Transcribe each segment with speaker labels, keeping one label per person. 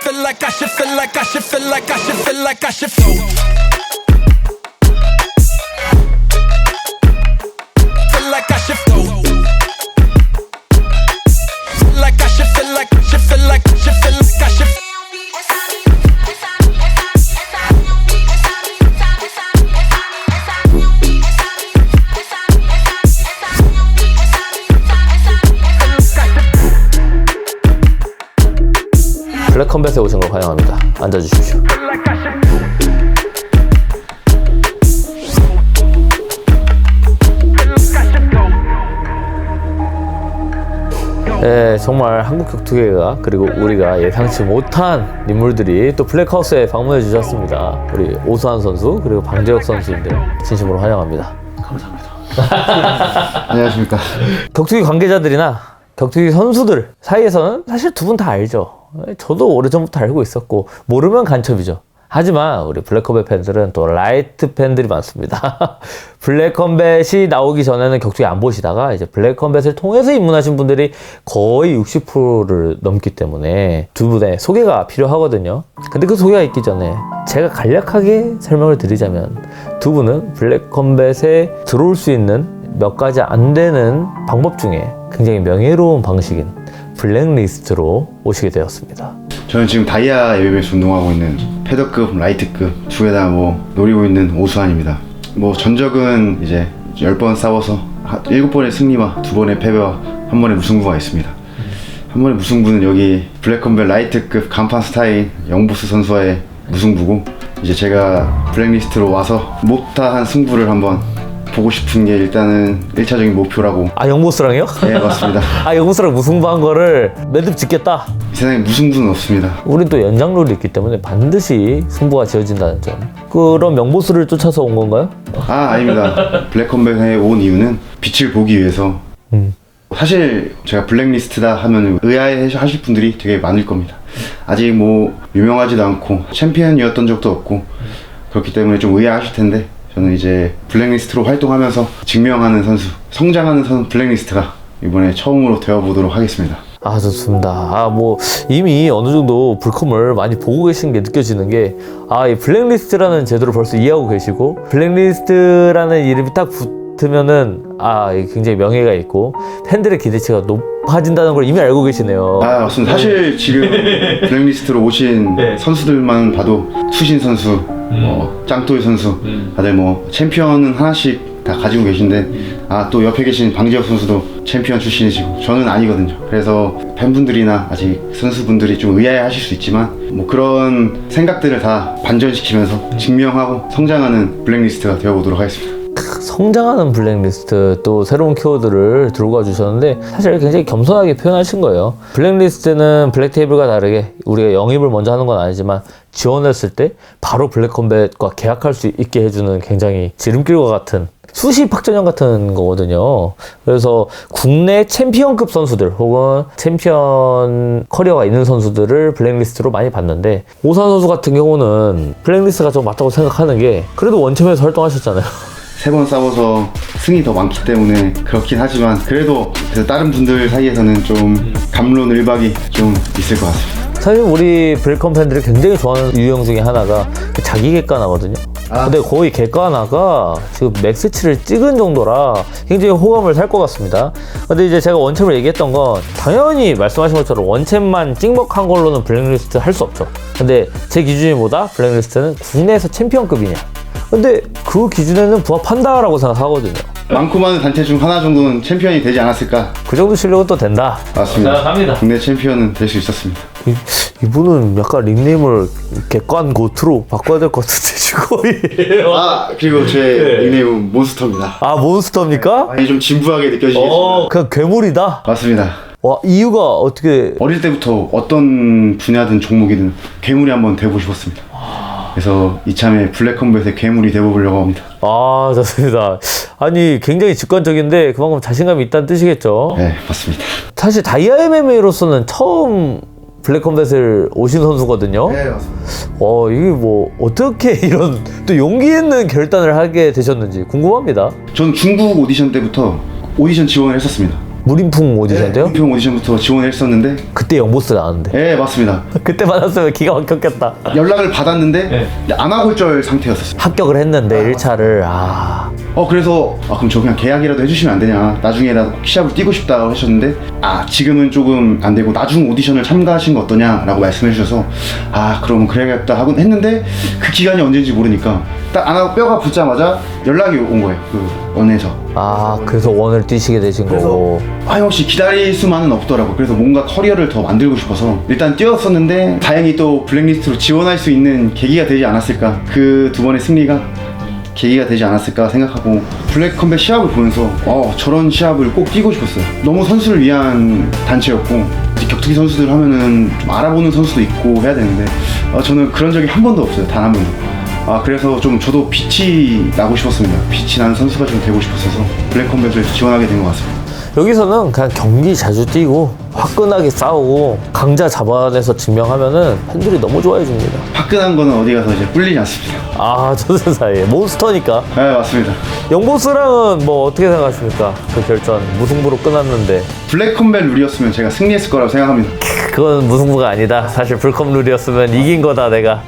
Speaker 1: feel like I should feel like I should feel like I should feel like I should feel like I should feel like I should feel like should feel like should feel like I should
Speaker 2: 블랙컴뱃에 오신 걸 환영합니다. 앉아주십시오. 네, 정말 한국 격투계가 그리고 우리가 예상치 못한 인물들이 또 블랙하우스에 방문해 주셨습니다. 우리 오수환 선수 그리고 방재혁 선수인데요. 진심으로 환영합니다.
Speaker 3: 감사합니다. 안녕하십니까.
Speaker 2: 격투기 관계자들이나 격투기 선수들 사이에서는 사실 두 분 다 알죠. 저도 오래전부터 알고 있었고 모르면 간첩이죠. 하지만 우리 블랙컴뱃 팬들은 또 라이트 팬들이 많습니다. 블랙컴뱃이 나오기 전에는 격투기 안 보시다가 이제 블랙컴뱃을 통해서 입문하신 분들이 거의 60%를 넘기 때문에 두 분의 소개가 필요하거든요. 근데 그 소개가 있기 전에 제가 간략하게 설명을 드리자면 두 분은 블랙컴뱃에 들어올 수 있는 몇 가지 안 되는 방법 중에 굉장히 명예로운 방식인 블랙리스트로 오시게 되었습니다.
Speaker 3: 저는 지금 다이아 ABB에서 운동하고 있는 패더급, 라이트급 두 개 다 노리고 있는 오수환입니다. 전적은 이제 10번 싸워서 7번의 승리와 2번의 패배와 1번의 무승부가 있습니다. 1번의 무승부는 여기 블랙컴뱃 라이트급 간판 스타일 영보스 선수와의 무승부고, 이제 제가 블랙리스트로 와서 못다한 승부를 한번 보고 싶은 게 일단은 1차적인 목표라고.
Speaker 2: 아, 영보스랑이요?
Speaker 3: 네, 맞습니다.
Speaker 2: 아, 영보스랑 무승부한 거를 매듭 짓겠다?
Speaker 3: 이 세상에 무승부는 없습니다.
Speaker 2: 우린 또 연장룰이 있기 때문에 반드시 승부가 지어진다는 점. 그럼 영보스를 쫓아서 온 건가요?
Speaker 3: 아닙니다. 블랙컴뱃에 온 이유는 빛을 보기 위해서. 사실 제가 블랙리스트다 하면 의아해 하실 분들이 되게 많을 겁니다. 아직 유명하지도 않고 챔피언이었던 적도 없고 그렇기 때문에 좀 의아하실 텐데, 저는 이제 블랙리스트로 활동하면서 증명하는 선수, 성장하는 블랙리스트가 이번에 처음으로 되어보도록 하겠습니다.
Speaker 2: 아, 좋습니다. 이미 어느 정도 불컴을 많이 보고 계신 게 느껴지는 게, 이 블랙리스트라는 제도를 벌써 이해하고 계시고, 블랙리스트라는 이름이 딱 붙으면은, 굉장히 명예가 있고, 팬들의 기대치가 높아진다는 걸 이미 알고 계시네요.
Speaker 3: 맞습니다. 사실 지금 블랙리스트로 오신 선수들만 봐도 수신 선수, 짱또이 선수, 다들 챔피언은 하나씩 다 가지고 계신데, 또 옆에 계신 방재혁 선수도 챔피언 출신이시고 저는 아니거든요. 그래서 팬분들이나 아직 선수분들이 좀 의아해 하실 수 있지만 그런 생각들을 다 반전시키면서 증명하고 성장하는 블랙리스트가 되어보도록 하겠습니다.
Speaker 2: 성장하는 블랙리스트, 또 새로운 키워드를 들고 와주셨는데, 사실 굉장히 겸손하게 표현하신 거예요. 블랙리스트는 블랙테이블과 다르게 우리가 영입을 먼저 하는 건 아니지만 지원했을 때 바로 블랙컴뱃과 계약할 수 있게 해주는 굉장히 지름길과 같은 수시 박전형 같은 거거든요. 그래서 국내 챔피언급 선수들 혹은 챔피언 커리어가 있는 선수들을 블랙리스트로 많이 봤는데, 오수환 선수 같은 경우는 블랙리스트가 좀 맞다고 생각하는 게, 그래도 원챔에서 활동하셨잖아요.
Speaker 3: 3번 싸워서 승이 더 많기 때문에 그렇긴 하지만, 그래도 다른 분들 사이에서는 좀 갑론을박이 좀 있을 것 같습니다.
Speaker 2: 사실 우리 블랙컴 팬들이 굉장히 좋아하는 유형 중에 하나가 자기 객관화거든요. 근데 거의 객관화가 지금 맥스치를 찍은 정도라 굉장히 호감을 살 것 같습니다. 근데 이제 제가 원챔을 얘기했던 건, 당연히 말씀하신 것처럼 원챔만 찍먹한 걸로는 블랙리스트 할 수 없죠. 근데 제 기준이 뭐다? 블랙리스트는 국내에서 챔피언급이냐. 근데 그 기준에는 부합한다라고 생각하거든요.
Speaker 3: 많고 많은 단체 중 하나 정도는 챔피언이 되지 않았을까.
Speaker 2: 그 정도 실력은 또 된다.
Speaker 3: 맞습니다.
Speaker 2: 생각합니다.
Speaker 3: 국내 챔피언은 될 수 있었습니다.
Speaker 2: 이분은 약간 닉네임을 객관 고트로 바꿔야 될 것 같은데 지금.
Speaker 3: 그리고 제 닉네임은 몬스터입니다.
Speaker 2: 몬스터입니까?
Speaker 3: 좀 진부하게 느껴지겠지만
Speaker 2: 그냥 괴물이다?
Speaker 3: 맞습니다.
Speaker 2: 와, 이유가 어떻게?
Speaker 3: 어릴 때부터 어떤 분야든 종목이든 괴물이 한번 돼보고 싶었습니다. 그래서 이참에 블랙컴뱃의 괴물이 돼보려고 합니다.
Speaker 2: 좋습니다. 아니, 굉장히 직관적인데 그만큼 자신감이 있다는 뜻이겠죠?
Speaker 3: 네, 맞습니다.
Speaker 2: 사실 다이아 MMA로서는 처음 블랙컴뱃을 오신 선수거든요.
Speaker 3: 네, 맞습니다.
Speaker 2: 이게 어떻게 이런 또 용기 있는 결단을 하게 되셨는지 궁금합니다.
Speaker 3: 전 중국 오디션 때부터 오디션 지원을 했었습니다.
Speaker 2: 무림풍 오디션인데요?
Speaker 3: 무림풍 오디션부터 지원을 했었는데
Speaker 2: 그때 영보스 나왔는데.
Speaker 3: 네 맞습니다.
Speaker 2: 그때 받았으면 기가 막혔겠다.
Speaker 3: 연락을 받았는데 안 하고 있을 상태였었어요.
Speaker 2: 합격을 했는데 1차를
Speaker 3: 그래서 그럼 저 그냥 계약이라도 해주시면 안 되냐, 나중에라도 시합을 뛰고 싶다고 하셨는데 지금은 조금 안 되고 나중 오디션을 참가하신 거 어떠냐라고 말씀해 주셔서 그럼 그래야겠다 하고 했는데 그 기간이 언제인지 모르니까 딱 안 하고 뼈가 붙자마자 연락이 온 거예요, 그 원에서.
Speaker 2: 그래서 원을 뛰시게 되신 거고.
Speaker 3: 역시 기다릴 수만은 없더라고. 그래서 뭔가 커리어를 더 만들고 싶어서 일단 뛰었었는데 다행히 또 블랙리스트로 지원할 수 있는 계기가 되지 않았을까, 그 두 번의 승리가 계기가 되지 않았을까 생각하고 블랙컴뱃 시합을 보면서 저런 시합을 꼭 뛰고 싶었어요. 너무 선수를 위한 단체였고 이제 격투기 선수들 하면은 좀 알아보는 선수도 있고 해야 되는데 저는 그런 적이 한 번도 없어요, 단 한 번도. 그래서 좀 저도 빛이 나고 싶었습니다. 빛이 나는 선수가 좀 되고 싶었어서 블랙컴뱃을 지원하게 된 것 같습니다.
Speaker 2: 여기서는 그냥 경기 자주 뛰고 화끈하게 싸우고 강자 잡아내서 증명하면은 팬들이 너무 좋아해 줍니다.
Speaker 3: 화끈한 거는 어디 가서 이제 뿔리지 않습니다.
Speaker 2: 저들 사이에 몬스터니까.
Speaker 3: 네 맞습니다.
Speaker 2: 영보스랑은 뭐 어떻게 생각하십니까? 그 결전 무승부로 끝났는데.
Speaker 3: 블랙컴뱃 룰이었으면 제가 승리했을 거라고 생각합니다.
Speaker 2: 그건 무승부가 아니다. 사실 불컴 룰이었으면 이긴 거다 내가.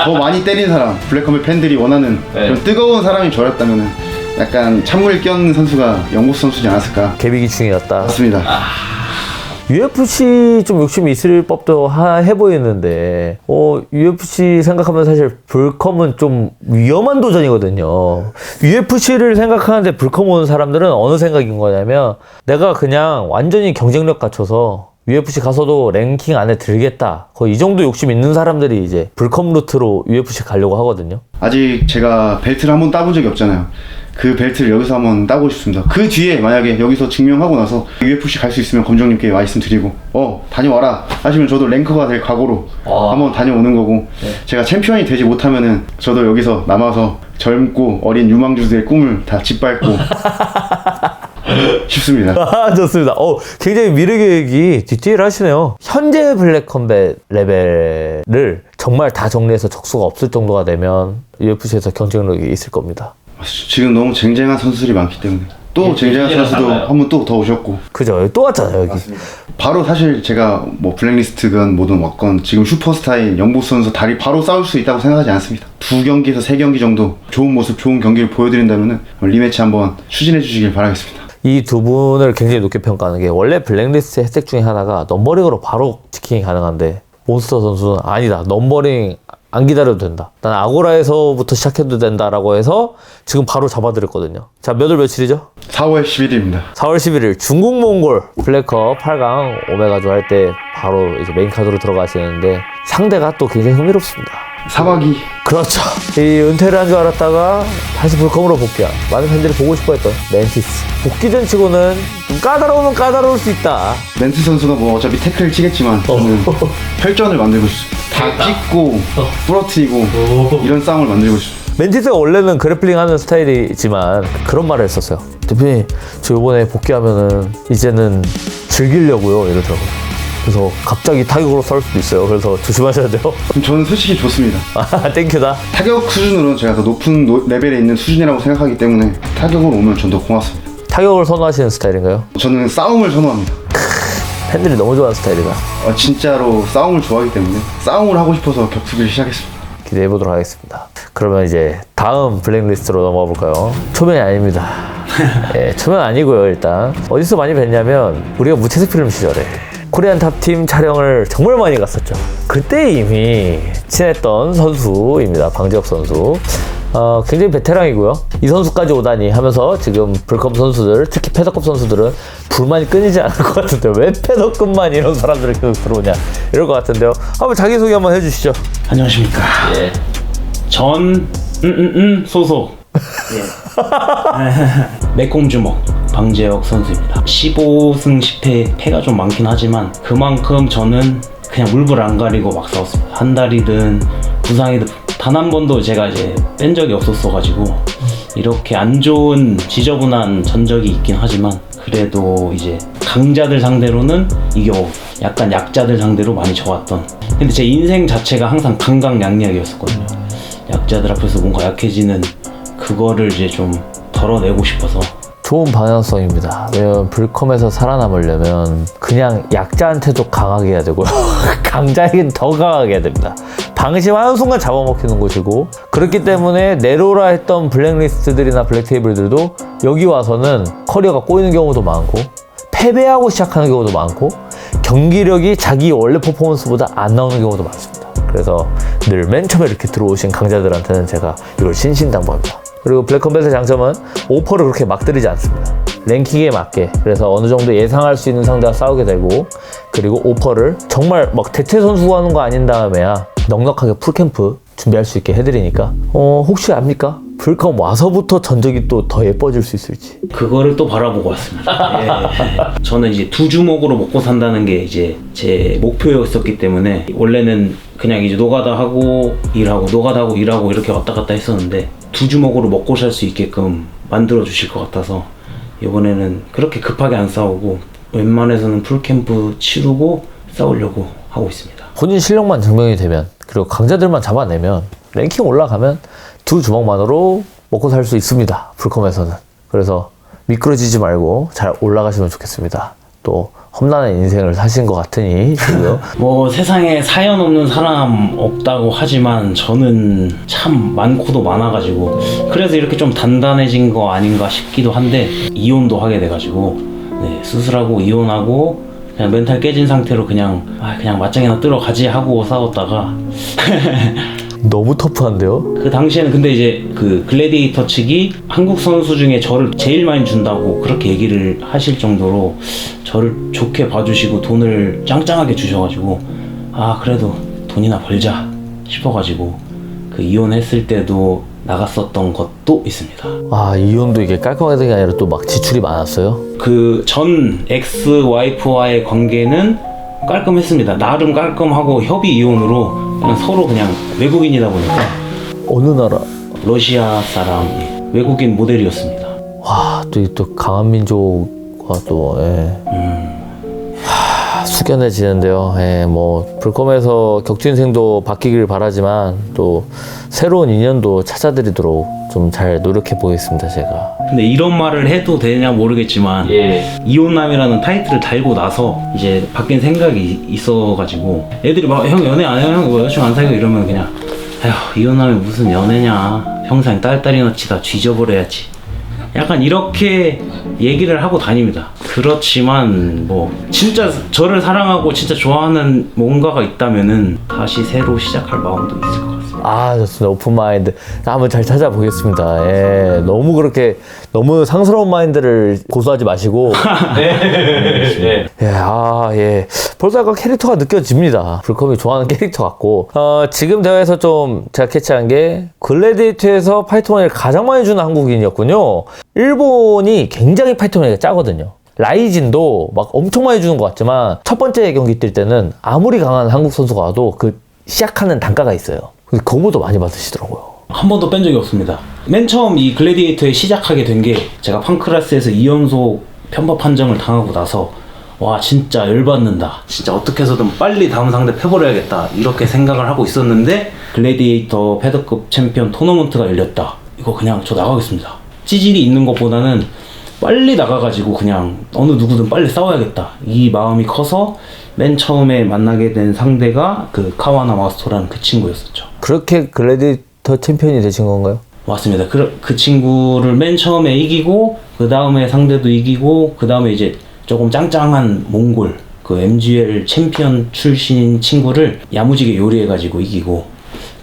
Speaker 3: 더 많이 때린 사람, 블랙컴뱃 팬들이 원하는 그런 뜨거운 사람이 저였다면은 약간 찬물 껴는 선수가 영보스 선수지 않았을까.
Speaker 2: 개비기충이었다.
Speaker 3: 맞습니다.
Speaker 2: UFC 좀 욕심이 있을 법도 해 보이는데 UFC 생각하면 사실 불컴은 좀 위험한 도전이거든요. UFC를 생각하는데 불컴 오는 사람들은 어느 생각인 거냐면 내가 그냥 완전히 경쟁력 갖춰서 UFC 가서도 랭킹 안에 들겠다, 거의 이 정도 욕심 있는 사람들이 이제 불컴 루트로 UFC 가려고 하거든요.
Speaker 3: 아직 제가 벨트를 한번 따본 적이 없잖아요. 그 벨트를 여기서 한번 따고 싶습니다. 그 뒤에 만약에 여기서 증명하고 나서 UFC 갈 수 있으면 검정님께 말씀드리고 다녀와라 하시면 저도 랭커가 될 각오로 한번 다녀오는 거고, 제가 챔피언이 되지 못하면은 저도 여기서 남아서 젊고 어린 유망주들의 꿈을 다 짓밟고 싶습니다.
Speaker 2: 좋습니다. 굉장히 미래계획이 디테일하시네요. 현재 블랙컴뱃 레벨을 정말 다 정리해서 적수가 없을 정도가 되면 UFC에서 경쟁력이 있을 겁니다.
Speaker 3: 지금 너무 쟁쟁한 선수들이 많기 때문에 또 쟁쟁한 선수도 한 번 또 더 오셨고.
Speaker 2: 그죠? 또 왔잖아요 여기.
Speaker 3: 맞습니다. 바로 사실 제가 뭐 블랙리스트건 뭐든 왔건 지금 슈퍼스타인 영보스 선수 다리 바로 싸울 수 있다고 생각하지 않습니다. 2경기에서 3경기 정도 좋은 모습, 좋은 경기를 보여드린다면 리매치 한번 추진해 주시길 바라겠습니다.
Speaker 2: 이 두 분을 굉장히 높게 평가하는 게, 원래 블랙리스트의 혜택 중에 하나가 넘버링으로 바로 지킹이 가능한데 몬스터 선수는 아니다, 넘버링 안 기다려도 된다, 난 아고라에서부터 시작해도 된다라고 해서 지금 바로 잡아드렸거든요. 자, 몇 월 며칠이죠?
Speaker 3: 4월 11일입니다.
Speaker 2: 4월 11일 중국 몽골 블랙컵 8강 오메가조 할 때 바로 이제 메인카드로 들어가시는데 상대가 또 굉장히 흥미롭습니다.
Speaker 3: 사막이.
Speaker 2: 그렇죠. 이 은퇴를 한 줄 알았다가 다시 불컴으로 복귀한, 많은 팬들이 보고 싶어 했던 멘티스. 복귀 전 치고는 좀 까다로우면 까다로울 수 있다.
Speaker 3: 멘티스 선수가 뭐 어차피 태클을 치겠지만 저는 혈전을 만들고 싶습니다. 다 찢고 부러뜨리고 이런 싸움을 만들고 싶습니다.
Speaker 2: 멘티스가 원래는 그래플링 하는 스타일이지만 그런 말을 했었어요. 대표님, 저 이번에 복귀하면은 이제는 즐기려고요 이러더라고요. 그래서 갑자기 타격으로 싸울 수도 있어요. 그래서 조심하셔야 돼요.
Speaker 3: 저는 솔직히 좋습니다.
Speaker 2: 땡큐다.
Speaker 3: 타격 수준으로는 제가 더 높은 레벨에 있는 수준이라고 생각하기 때문에 타격으로 오면 전 더 고맙습니다.
Speaker 2: 타격을 선호하시는 스타일인가요?
Speaker 3: 저는 싸움을 선호합니다.
Speaker 2: 팬들이 너무 좋아하는 스타일이다.
Speaker 3: 진짜로 싸움을 좋아하기 때문에 싸움을 하고 싶어서 격투기를 시작했습니다.
Speaker 2: 기대해보도록 하겠습니다. 그러면 이제 다음 블랙리스트로 넘어가 볼까요? 초면이 아닙니다. 초면 아니고요. 일단 어디서 많이 뵀냐면 우리가 무채색 필름 시절에 코리안 탑팀 촬영을 정말 많이 갔었죠. 그때 이미 친했던 선수입니다. 방지혁 선수. 굉장히 베테랑이고요. 이 선수까지 오다니 하면서 지금 불컴 선수들, 특히 패더급 선수들은 불만이 끊이지 않을 것 같은데요. 왜 패더급만 이런 사람들이 계속 들어오냐 이럴 것 같은데요. 한번 자기소개 한번 해주시죠.
Speaker 4: 안녕하십니까. 소속. 매콤주먹 방재혁 선수입니다. 15승 10패 패가 좀 많긴 하지만 그만큼 저는 그냥 물불 안 가리고 막 싸웠습니다. 한 달이든 부상이든 단 한 번도 제가 이제 뺀 적이 없었어가지고 이렇게 안 좋은 지저분한 전적이 있긴 하지만 그래도 이제 강자들 상대로는 이겨오고 약간 약자들 상대로 많이 져왔던, 근데 제 인생 자체가 항상 강강약약이었었거든요. 약자들 앞에서 뭔가 약해지는 그거를 이제 좀 덜어내고 싶어서.
Speaker 2: 좋은 방향성입니다. 왜냐면 불컴에서 살아남으려면 그냥 약자한테도 강하게 해야 되고요. 강자에겐 더 강하게 해야 됩니다. 방심하는 순간 잡아먹히는 곳이고, 그렇기 때문에 내로라 했던 블랙리스트들이나 블랙테이블들도 여기 와서는 커리어가 꼬이는 경우도 많고, 패배하고 시작하는 경우도 많고, 경기력이 자기 원래 퍼포먼스보다 안 나오는 경우도 많습니다. 그래서 늘 맨 처음에 이렇게 들어오신 강자들한테는 제가 이걸 신신당부합니다. 그리고 블랙컴뱃의 장점은 오퍼를 그렇게 막 들이지 않습니다. 랭킹에 맞게, 그래서 어느 정도 예상할 수 있는 상대와 싸우게 되고, 그리고 오퍼를 정말 막 대체 선수가 하는 거 아닌 다음에야 넉넉하게 풀캠프 준비할 수 있게 해드리니까 혹시 압니까? 불컴 와서부터 전적이 또 더 예뻐질 수 있을지.
Speaker 4: 그거를 또 바라보고 왔습니다. 예. 저는 이제 두 주먹으로 먹고 산다는 게 이제 제 목표였었기 때문에, 원래는 그냥 이제 노가다 하고 일하고 노가다 하고 일하고 이렇게 왔다 갔다 했었는데, 두 주먹으로 먹고 살 수 있게끔 만들어 주실 것 같아서 이번에는 그렇게 급하게 안 싸우고 웬만해서는 풀캠프 치르고 싸우려고 하고 있습니다.
Speaker 2: 본인 실력만 증명이 되면, 그리고 강자들만 잡아내면, 랭킹 올라가면 두 주먹만으로 먹고 살 수 있습니다. 불컴에서는. 그래서 미끄러지지 말고 잘 올라가시면 좋겠습니다. 또 험난한 인생을 사신 것 같으니 지금
Speaker 4: 뭐 세상에 사연 없는 사람 없다고 하지만 저는 참 많고도 많아가지고, 그래서 이렇게 좀 단단해진 거 아닌가 싶기도 한데, 이혼도 하게 돼가지고, 네, 수술하고 이혼하고 그냥 멘탈 깨진 상태로 그냥 맞짱이나 뜨러 가지 하고 싸웠다가
Speaker 2: 너무 터프한데요?
Speaker 4: 그 당시에는 근데 이제 그 글래디에이터 측이 한국 선수 중에 저를 제일 많이 준다고 그렇게 얘기를 하실 정도로 저를 좋게 봐주시고 돈을 짱짱하게 주셔가지고, 아 그래도 돈이나 벌자 싶어가지고 그 이혼했을 때도 나갔었던 것도 있습니다.
Speaker 2: 아, 이혼도 이게 깔끔하게 된 게 아니라 또 막 지출이 많았어요?
Speaker 4: 그 전 엑스 와이프와의 관계는 깔끔했습니다. 나름 깔끔하고 협의 이혼으로 그냥 서로 그냥 외국인이다 보니까.
Speaker 2: 어느 나라?
Speaker 4: 러시아 사람, 외국인 모델이었습니다.
Speaker 2: 와, 또 강한 민족과 또 숙연해지는데요. 뭐 불컴에서 격투인생도 바뀌길 바라지만 또 새로운 인연도 찾아드리도록 좀 잘 노력해 보겠습니다, 제가.
Speaker 4: 근데 이런 말을 해도 되냐 모르겠지만, 이혼남이라는 타이틀을 달고 나서 이제 바뀐 생각이 있어가지고, 애들이 막 형 연애 안 해요? 형 여자친구 안 사귀고 이러면 그냥 아휴 이혼남이 무슨 연애냐, 평생 딸딸이나 치다 뒤져버려야지, 약간 이렇게 얘기를 하고 다닙니다. 그렇지만 뭐 진짜 저를 사랑하고 진짜 좋아하는 뭔가가 있다면은 다시 새로 시작할 마음도 있을 것 같습니다.
Speaker 2: 아, 좋습니다. 오픈 마인드. 한번 잘 찾아보겠습니다. 너무 그렇게 너무 상스러운 마인드를 고수하지 마시고. 벌써 약간 캐릭터가 느껴집니다. 불컴이 좋아하는 캐릭터 같고. 지금 대회에서 좀 제가 캐치한 게, 글래디에이터에서 파이터머니를 가장 많이 주는 한국인이었군요. 일본이 굉장히 파이터머니가 짜거든요. 라이진도 막 엄청 많이 주는 것 같지만, 첫 번째 경기 뛸 때는 아무리 강한 한국 선수가 와도 그 시작하는 단가가 있어요. 근데 그거보다 많이 받으시더라고요.
Speaker 4: 한 번도 뺀 적이 없습니다. 맨 처음 이 글래디에이터에 시작하게 된 게, 제가 팡크라스에서 2연속 편법 판정을 당하고 나서 와 진짜 열받는다, 진짜 어떻게 해서든 빨리 다음 상대 패버려야겠다 이렇게 생각을 하고 있었는데, 글래디에이터 패더급 챔피언 토너먼트가 열렸다. 이거 그냥 저 나가겠습니다. 찌질이 있는 것보다는 빨리 나가가지고 그냥 어느 누구든 빨리 싸워야겠다, 이 마음이 커서 맨 처음에 만나게 된 상대가 그 카와나 마스토라는 그 친구였었죠.
Speaker 2: 그렇게 글래디에이터 챔피언이 되신 건가요?
Speaker 4: 맞습니다. 그 친구를 맨 처음에 이기고, 그 다음에 상대도 이기고, 그 다음에 이제 조금 짱짱한 몽골, 그 MGL 챔피언 출신인 친구를 야무지게 요리해가지고 이기고,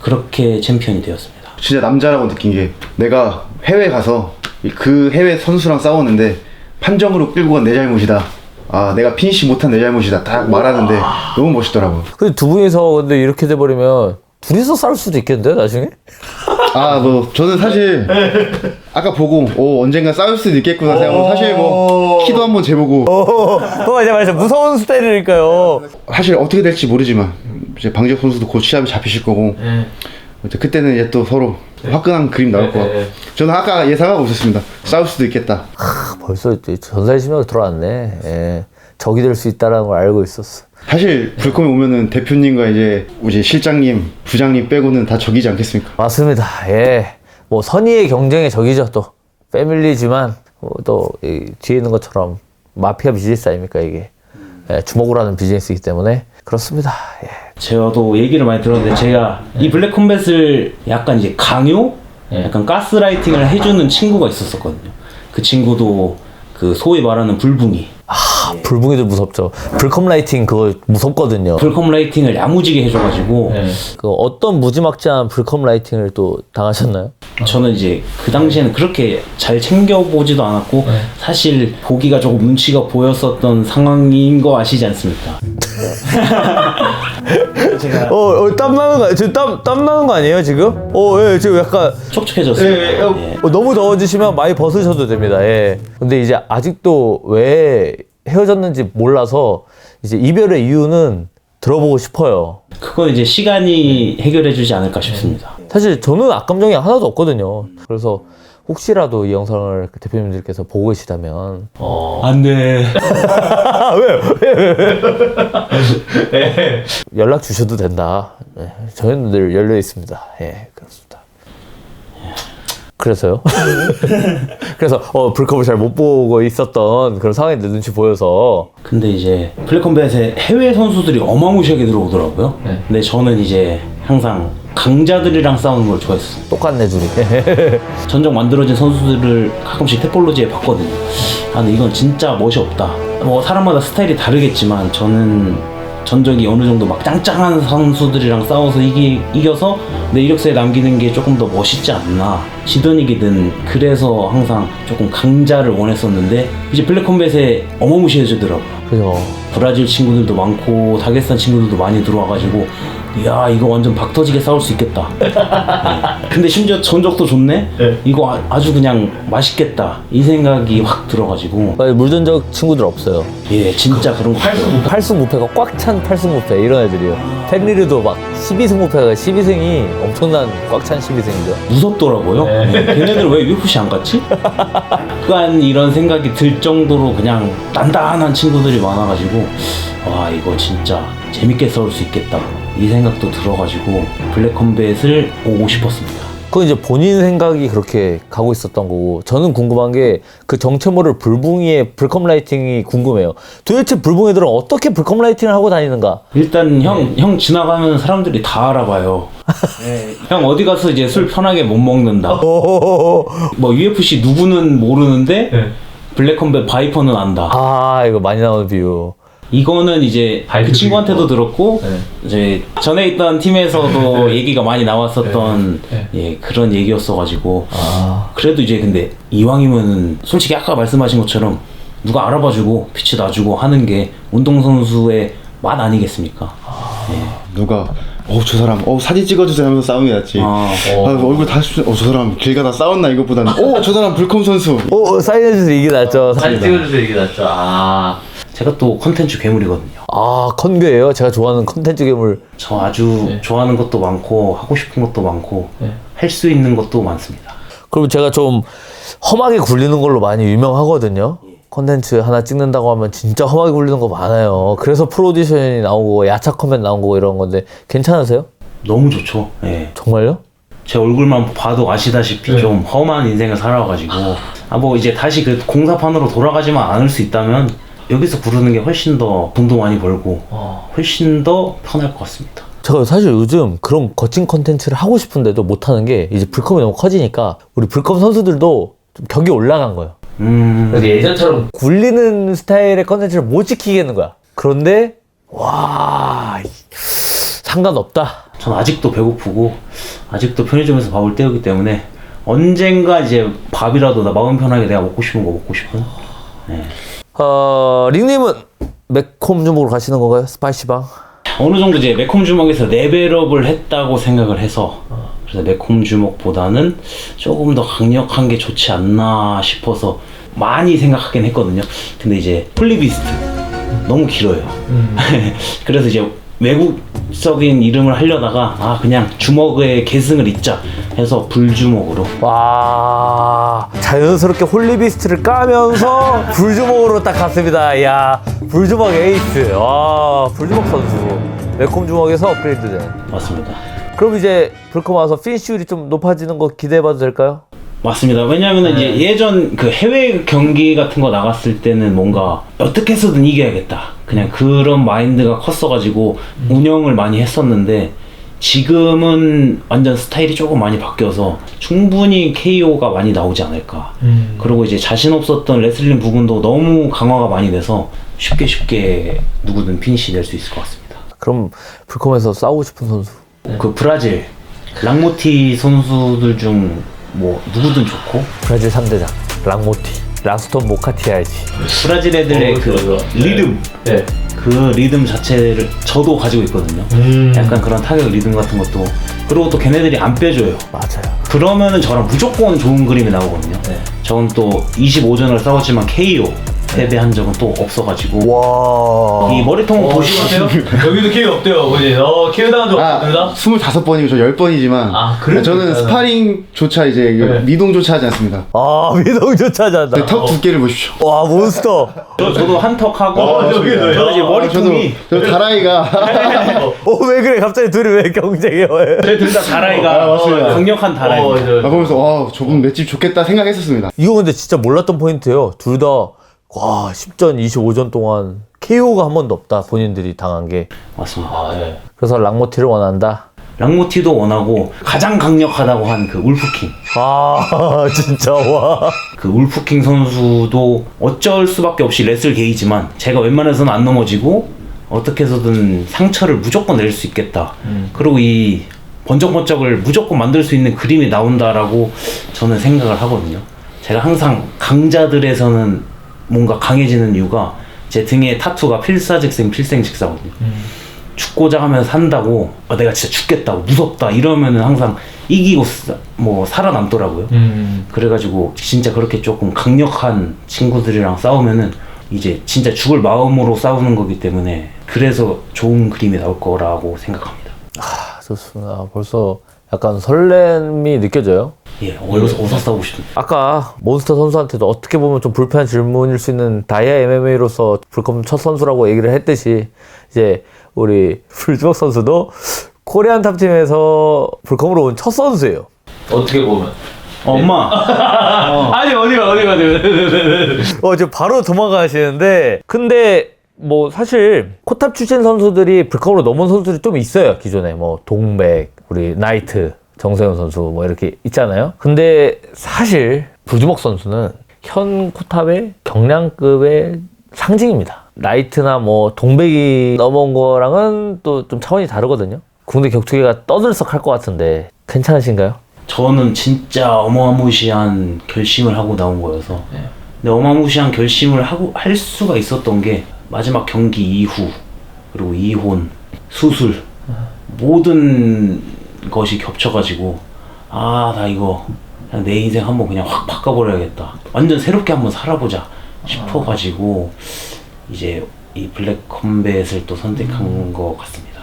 Speaker 4: 그렇게 챔피언이 되었습니다.
Speaker 3: 진짜 남자라고 느낀 게, 내가 해외 가서 그 해외 선수랑 싸웠는데 판정으로 끌고 간 내 잘못이다, 아 내가 피니시 못한 내 잘못이다 딱 말하는데 너무 멋있더라고요.
Speaker 2: 근데 두 분이서 근데 이렇게 돼버리면 둘이서 싸울 수도 있겠는데, 나중에?
Speaker 3: 아 뭐 저는 사실 아까 보고 언젠가 싸울 수도 있겠구나 생각하고, 사실 뭐 키도 한번 재보고,
Speaker 2: 맞아 무서운 스타일이니까요.
Speaker 3: 사실 어떻게 될지 모르지만 이제 방지혁 선수도 곧 시합이 잡히실 거고, 그때는 이제 또 서로 화끈한 그림 나올 것 같고, 저는 아까 예상하고 있었습니다. 싸울 수도 있겠다.
Speaker 2: 벌써 전사의 심리가 들어왔네. 적이 될 수 있다는 걸 알고 있었어.
Speaker 3: 사실 불컴에 오면은 대표님과 이제 실장님, 부장님 빼고는 다 적이지 않겠습니까?
Speaker 2: 맞습니다. 뭐 선의의 경쟁의 적이죠. 또 패밀리지만 또 뒤에 있는 것처럼 마피아 비즈니스 아닙니까 이게. 예, 주먹으로 하는 비즈니스이기 때문에 그렇습니다. 예.
Speaker 4: 제가도 얘기를 많이 들었는데 제가 이 블랙컴뱃을 약간 이제 강요? 약간 가스라이팅을 해주는 친구가 있었거든요. 그 친구도 그 소위 말하는 불붕이.
Speaker 2: 불붕이도 무섭죠. 불컴 라이팅 그거 무섭거든요.
Speaker 4: 불컴 라이팅을 야무지게 해줘가지고
Speaker 2: 그 어떤 무지막지한 불컴 라이팅을 또 당하셨나요?
Speaker 4: 저는 이제 그 당시에는 그렇게 잘 챙겨보지도 않았고 사실 보기가 조금 눈치가 보였었던 상황인 거 아시지 않습니까? 제가
Speaker 2: 땀 나는 거, 지금 땀 나는 거 아니에요 지금? 예, 지금 약간
Speaker 4: 촉촉해졌어요. 예.
Speaker 2: 너무 더워지시면 많이 벗으셔도 됩니다. 예. 근데 이제 아직도 왜 헤어졌는지 몰라서 이제 이별의 이유는 들어보고 싶어요.
Speaker 4: 그건 이제 시간이 해결해주지 않을까 싶습니다.
Speaker 2: 사실 저는 악감정이 하나도 없거든요. 그래서 혹시라도 이 영상을 대표님들께서 보고 계시다면
Speaker 4: 안 돼.
Speaker 2: 왜요? 연락 주셔도 된다. 네, 저희는 늘 열려 있습니다. 예, 그렇습니다. 그래서요? 그래서 불컵을 잘 못 보고 있었던 그런 상황이 내 눈치 보여서.
Speaker 4: 근데 이제 블랙컴뱃에 해외 선수들이 어마무시하게 들어오더라고요. 근데 저는 이제 항상 강자들이랑 싸우는 걸 좋아했어요.
Speaker 2: 똑같네 둘이.
Speaker 4: 전적 만들어진 선수들을 가끔씩 탭볼로지에 봤거든요. 아 근데 이건 진짜 멋이 없다. 뭐 사람마다 스타일이 다르겠지만 저는 전적이 어느 정도 막 짱짱한 선수들이랑 싸워서 이겨서 내 이력서에 남기는 게 조금 더 멋있지 않나. 지든 이기든 그래서 항상 조금 강자를 원했었는데 이제 블랙컴뱃에 어마무시해지더라고요.
Speaker 2: 그죠.
Speaker 4: 브라질 친구들도 많고 다게스탄 친구들도 많이 들어와가지고 이야 이거 완전 박터지게 싸울 수 있겠다. 네. 근데 심지어 전적도 좋네? 이거 아주 그냥 맛있겠다 이 생각이 확 들어가지고
Speaker 2: 물전적 친구들 없어요.
Speaker 4: 예 진짜 그런 거 없어요.
Speaker 2: 8승 무패가 꽉 찬 8승 무패 이런 애들이요. 팬리르도 막 12승 무패가 12승이 엄청난 꽉 찬 12승이죠.
Speaker 4: 무섭더라고요. 걔네들 왜 UFC 안 갔지? 약간 이런 생각이 들 정도로 그냥 단단한 친구들이 많아가지고 와 이거 진짜 재밌게 싸울 수 있겠다 이 생각도 들어가지고 블랙컴뱃을 오고 싶었습니다.
Speaker 2: 그건 이제 본인 생각이 그렇게 가고 있었던 거고, 저는 궁금한 게 그 정체 모를 불붕이의 불컴 라이팅이 궁금해요. 도대체 불붕이들은 어떻게 불컴 라이팅을 하고 다니는가?
Speaker 4: 일단 형 지나가면 사람들이 다 알아봐요. 형 어디 가서 이제 술 편하게 못 먹는다. 뭐 UFC 누구는 모르는데 블랙컴뱃 바이퍼는 안다.
Speaker 2: 아, 이거 많이 나오는 비유.
Speaker 4: 이거는 이제 그 친구한테도 들었고 이제 전에 있던 팀에서도 얘기가 많이 나왔었던 예, 그런 얘기였어가지고 그래도 이제 근데 이왕이면은 솔직히 아까 말씀하신 것처럼 누가 알아봐주고 빛이 나주고 하는 게 운동선수의 맛 아니겠습니까?
Speaker 3: 누가 저 사람 사진 찍어주세요 하면서 싸움이 났지. 얼굴 다 저 사람 길 가다 싸웠나 이것보다는 저 사람 불컴 선수.
Speaker 2: 사인해주세요 이게 낫죠.
Speaker 4: 사진 찍어주세요 이게 낫죠. 제가 또 컨텐츠 괴물이거든요.
Speaker 2: 컨괴예요. 제가 좋아하는 컨텐츠 괴물.
Speaker 4: 저 아주 좋아하는 것도 많고 하고 싶은 것도 많고 할 수 있는 것도 많습니다.
Speaker 2: 그리고 제가 좀 험하게 굴리는 걸로 많이 유명하거든요. 컨텐츠 하나 찍는다고 하면 진짜 험하게 굴리는 거 많아요. 그래서 프로디션이 나오고 야차 커맨 나오고 이런 건데 괜찮으세요?
Speaker 4: 너무 좋죠. 예.
Speaker 2: 정말요?
Speaker 4: 제 얼굴만 봐도 아시다시피 좀 험한 인생을 살아가지고 뭐 이제 다시 그 공사판으로 돌아가지만 않을 수 있다면 여기서 부르는 게 훨씬 더 돈도 많이 벌고 훨씬 더 편할 것 같습니다.
Speaker 2: 제가 사실 요즘 그런 거친 컨텐츠를 하고 싶은데도 못하는 게 이제 불컴이 너무 커지니까 우리 불컴 선수들도 좀 격이 올라간 거예요. 그래서 예전처럼 굴리는 스타일의 컨텐츠를 못 지키겠는 거야. 그런데 와 상관없다.
Speaker 4: 전 아직도 배고프고 아직도 편의점에서 밥을 때우기 때문에 언젠가 이제 밥이라도 나 마음 편하게 내가 먹고 싶은 거 먹고 싶은. 네.
Speaker 2: 링님은 매콤 주먹으로 가시는 건가요? 스파이시방?
Speaker 4: 어느 정도 이제 매콤 주먹에서 레벨업을 했다고 생각을 해서 그래서 매콤 주먹보다는 조금 더 강력한 게 좋지 않나 싶어서 많이 생각하긴 했거든요. 근데 이제 폴리비스트 너무 길어요. 그래서 이제 외국적인 이름을 하려다가 그냥 주먹에 계승을 잇자 해서 불주먹으로.
Speaker 2: 와 자연스럽게 홀리비스트를 까면서 불주먹으로 딱 갔습니다. 이야 불주먹 에이스. 와 불주먹 선수 매콤 주먹에서 업그레이드된.
Speaker 4: 맞습니다.
Speaker 2: 그럼 이제 불컴 와서 피니쉬율이 좀 높아지는 거 기대해봐도 될까요?
Speaker 4: 맞습니다. 왜냐하면 이제 예전 그 해외 경기 같은 거 나갔을 때는 뭔가 어떻게 해서든 이겨야겠다. 그냥 그런 마인드가 컸어가지고 운영을 많이 했었는데 지금은 완전 스타일이 조금 많이 바뀌어서 충분히 KO가 많이 나오지 않을까. 그리고 이제 자신 없었던 레슬링 부분도 너무 강화가 많이 돼서 쉽게 누구든 피니시 낼 수 있을 것 같습니다.
Speaker 2: 그럼 불컴에서 싸우고 싶은 선수?
Speaker 4: 그 브라질 랑모티 선수들 중 뭐 누구든 좋고
Speaker 2: 브라질 3대장 랑모티, 라스톤 모카티아지.
Speaker 4: 브라질 애들의 그 리듬
Speaker 2: 네.
Speaker 4: 그 리듬 자체를 저도 가지고 있거든요. 약간 그런 타격 리듬 같은 것도 그리고 또 걔네들이 안 빼줘요.
Speaker 2: 맞아요.
Speaker 4: 그러면은 저랑 무조건 좋은 그림이 나오거든요. 저는 또 25전을 싸웠지만 KO 패배한 적은 또 없어가지고
Speaker 2: 와.
Speaker 4: 이 머리통 보시면
Speaker 2: 여기도 KO 없대요, 그지? KO 당한 적 없습니다.
Speaker 3: 25번이고 저 10번이지만
Speaker 2: 그래요?
Speaker 3: 저는 스파링조차 이제 미동조차 하지 않습니다.
Speaker 2: 미동조차 하지 않는다.
Speaker 3: 턱 두께를 보십시오.
Speaker 2: 와, 몬스터.
Speaker 4: 저도 한턱하고
Speaker 2: 저기도요?
Speaker 4: 저 이제 머리통이
Speaker 3: 저 다라이가
Speaker 2: 왜 그래? 갑자기 둘이 왜 경쟁해요?
Speaker 4: 저희 둘 다 다라이가
Speaker 3: 맞습니다.
Speaker 4: 강력한 다라이입니다.
Speaker 3: 보면서 와 저분 맷집 좋겠다 생각했었습니다.
Speaker 2: 이거 근데 진짜 몰랐던 포인트예요. 둘 다 10전, 25전 동안 KO가 한 번도 없다. 본인들이 당한 게.
Speaker 4: 맞습니다.
Speaker 2: 그래서 랑모티를 원한다.
Speaker 4: 랑모티도 원하고 가장 강력하다고 한 그 울프킹.
Speaker 2: 진짜 와.
Speaker 4: 그 울프킹 선수도 어쩔 수밖에 없이 레슬 게이지만 제가 웬만해서는 안 넘어지고 어떻게 해서든 상처를 무조건 낼 수 있겠다. 그리고 이 번쩍번쩍을 무조건 만들 수 있는 그림이 나온다라고 저는 생각을 하거든요. 제가 항상 강자들에서는 뭔가 강해지는 이유가 제 등에 타투가 필사직생 필생직사거든요. 죽고자 하면 산다고 내가 진짜 죽겠다 무섭다 이러면은 항상 이기고 살아남더라고요. 그래가지고 진짜 그렇게 조금 강력한 친구들이랑 싸우면은 이제 진짜 죽을 마음으로 싸우는 거기 때문에 그래서 좋은 그림이 나올 거라고 생각합니다.
Speaker 2: 좋습니다. 벌써 약간 설렘이 느껴져요.
Speaker 4: 어디서 싸우고 싶습니다.
Speaker 2: 아까 몬스터 선수한테도 어떻게 보면 좀 불편한 질문일 수 있는 다이아 MMA로서 불컴 첫 선수라고 얘기를 했듯이 이제 우리 불주먹 선수도 코리안 탑팀에서 불컴으로 온 첫 선수예요. 어떻게 보면.
Speaker 4: 엄마.
Speaker 2: 아니 어디가 지금 바로 도망가시는데 근데 뭐 사실 코탑 출신 선수들이 불컴으로 넘은 선수들이 좀 있어요. 기존에 뭐 동백, 우리 나이트, 정세훈 선수 뭐 이렇게 있잖아요. 근데 사실 불주먹 선수는 현 코탑의 경량급의 상징입니다. 나이트나 뭐 동백이 넘어온 거랑은 또 좀 차원이 다르거든요. 국내 격투기가 떠들썩할 것 같은데 괜찮으신가요?
Speaker 4: 저는 진짜 어마무시한 결심을 하고 나온 거여서 근데 어마무시한 결심을 할 수가 있었던 게 마지막 경기 이후 그리고 이혼, 수술 모든 것이 겹쳐가지고 나 이거 그냥 내 인생 한번 그냥 확 바꿔버려야겠다. 완전 새롭게 한번 살아보자 싶어가지고 이제 이 블랙 컴뱃을 또 선택한 것 같습니다.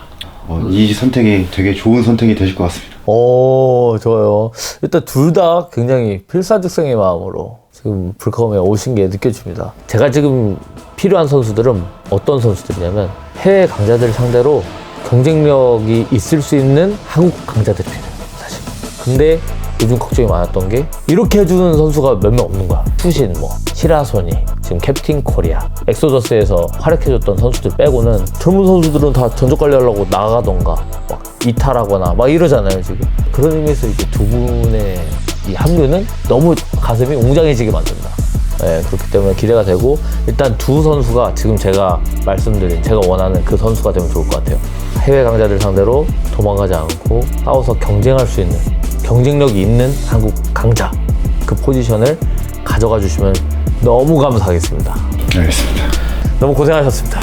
Speaker 3: 이 선택이 되게 좋은 선택이 되실 것 같습니다.
Speaker 2: 좋아요. 일단 둘 다 굉장히 필사직생의 마음으로 지금 불컴에 오신 게 느껴집니다. 제가 지금 필요한 선수들은 어떤 선수들이냐면 해외 강자들 상대로 경쟁력이 있을 수 있는 한국 강자들이 필요해요, 사실. 근데 요즘 걱정이 많았던 게 이렇게 해주는 선수가 몇 명 없는 거야. 푸신, 시라소니, 지금 캡틴 코리아, 엑소더스에서 활약해줬던 선수들 빼고는 젊은 선수들은 다 전적 관리하려고 나가던가 막 이탈하거나 막 이러잖아요, 지금. 그런 의미에서 이제 두 분의 이 합류는 너무 가슴이 웅장해지게 만든다. 그렇기 때문에 기대가 되고 일단 두 선수가 지금 제가 말씀드린 제가 원하는 그 선수가 되면 좋을 것 같아요. 해외 강자들 상대로 도망가지 않고 싸워서 경쟁할 수 있는 경쟁력이 있는 한국 강자 그 포지션을 가져가 주시면 너무 감사하겠습니다.
Speaker 3: 알겠습니다.
Speaker 2: 너무 고생하셨습니다.